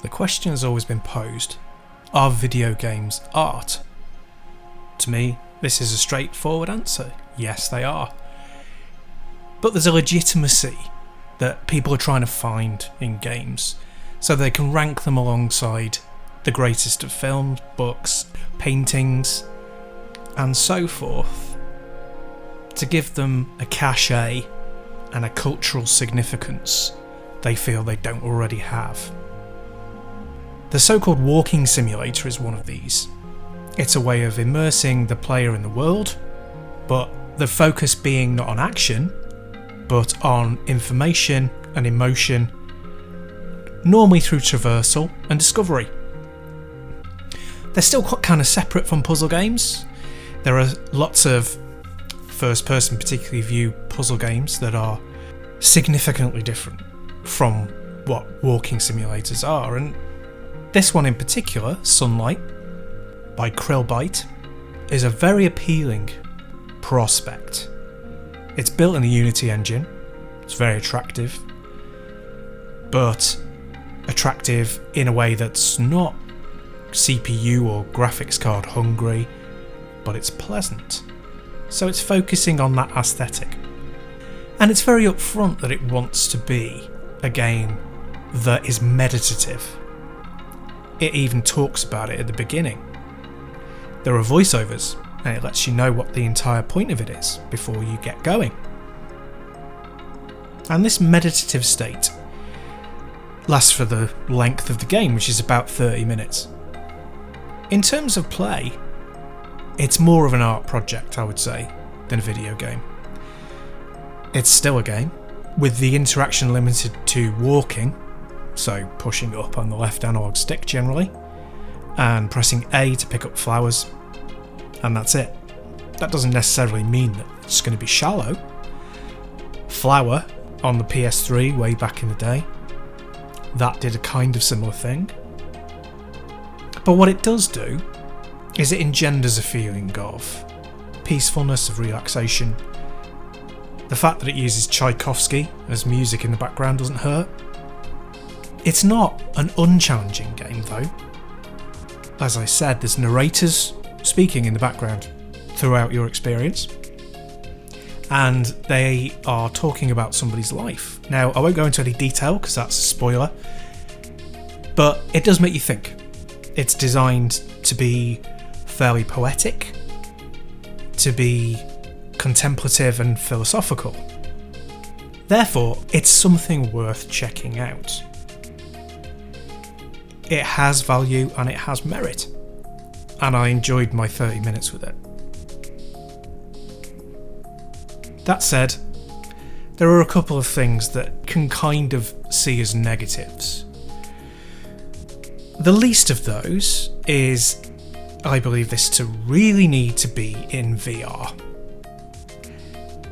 the question has always been posed, are video games art? To me, this is a straightforward answer. Yes, they are. But there's a legitimacy that people are trying to find in games, so they can rank them alongside the greatest of films, books, paintings, and so forth, to give them a cachet and a cultural significance they feel they don't already have. The so-called walking simulator is one of these. It's a way of immersing the player in the world, but the focus being not on action, but on information and emotion, normally through traversal and discovery. They're still kind of separate from puzzle games. There are lots of first-person, particularly view puzzle games that are significantly different from what walking simulators are, and this one in particular, Sunlight, by Krillbite, is a very appealing prospect. It's built in the Unity engine, it's very attractive, but attractive in a way that's not CPU or graphics card hungry, but it's pleasant. So it's focusing on that aesthetic. And it's very upfront that it wants to be a game that is meditative. It even talks about it at the beginning. There are voiceovers, and it lets you know what the entire point of it is before you get going. And this meditative state lasts for the length of the game, which is about 30 minutes. In terms of play, it's more of an art project, I would say, than a video game. It's still a game, with the interaction limited to walking, so pushing up on the left analog stick generally, and pressing A to pick up flowers, and that's it. That doesn't necessarily mean that it's going to be shallow. Flower on the PS3 way back in the day, that did a kind of similar thing. But what it does do is it engenders a feeling of peacefulness, of relaxation. The fact that it uses Tchaikovsky as music in the background doesn't hurt. It's not an unchallenging game though. As I said, there's narrators speaking in the background throughout your experience, and they are talking about somebody's life. Now, I won't go into any detail because that's a spoiler, but it does make you think. It's designed to be fairly poetic, to be contemplative and philosophical. Therefore, it's something worth checking out. It has value and it has merit, and I enjoyed my 30 minutes with it. That said, there are a couple of things that can kind of see as negatives. The least of those is, I believe this to really need to be in VR.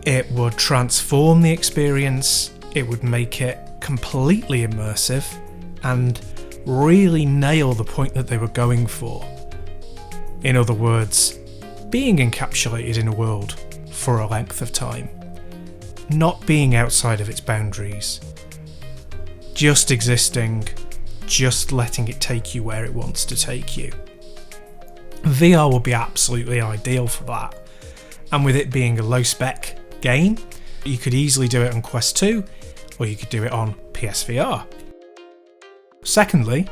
It would transform the experience, it would make it completely immersive, and really nail the point that they were going for. In other words, being encapsulated in a world for a length of time, not being outside of its boundaries, just existing, just letting it take you where it wants to take you. VR would be absolutely ideal for that, and with it being a low spec game, you could easily do it on Quest 2, or you could do it on PSVR. Secondly,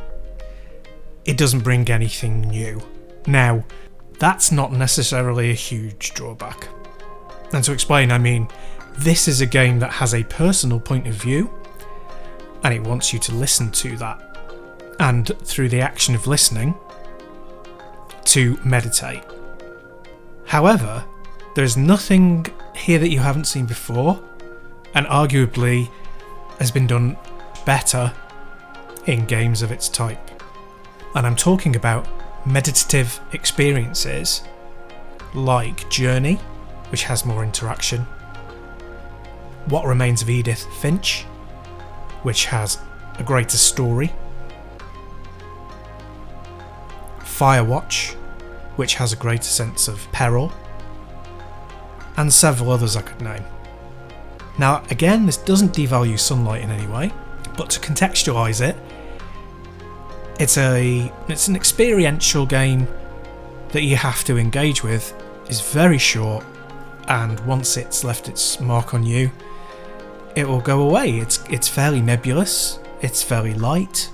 it doesn't bring anything new. Now, that's not necessarily a huge drawback. And to explain, I mean, this is a game that has a personal point of view, and it wants you to listen to that, and through the action of listening, to meditate. However, there's nothing here that you haven't seen before, and arguably has been done better in games of its type. And I'm talking about meditative experiences like Journey, which has more interaction, What Remains of Edith Finch, which has a greater story, Firewatch, which has a greater sense of peril, and several others I could name. Now again, this doesn't devalue Sunlight in any way, but to contextualise it, It's an experiential game that you have to engage with. It's very short, and once it's left its mark on you, it will go away. It's fairly nebulous, it's fairly light,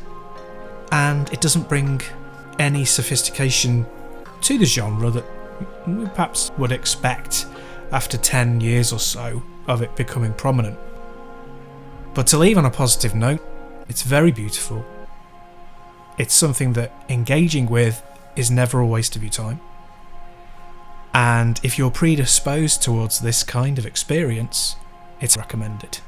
and it doesn't bring any sophistication to the genre that we perhaps would expect after 10 years or so of it becoming prominent. But to leave on a positive note, it's very beautiful. It's something that engaging with is never a waste of your time. And if you're predisposed towards this kind of experience, it's recommended.